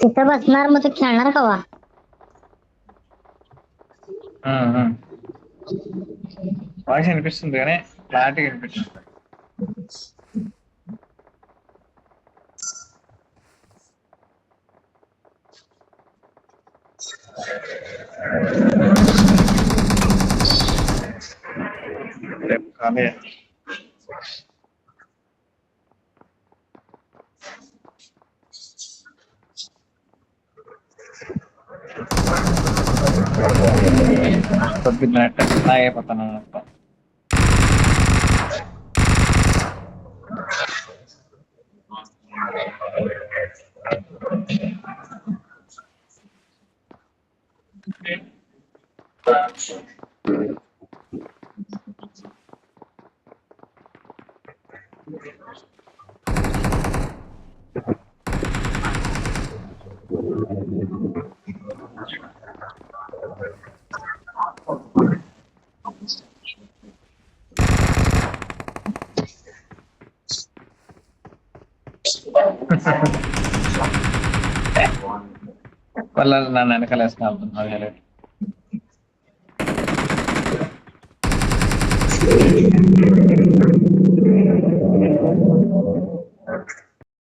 तिथं बसणार मग तू खेळणार कवा? వాయిస్ వినిపిస్తుంది కానీ క్లారిటీగా వినిపిస్తుంది. రేపు ఖాళీ. పొద్దున్న అయిపోతాను అన్నమాట. వాళ్ళు నన్ను వెనకాలేసుకుంటున్నారు.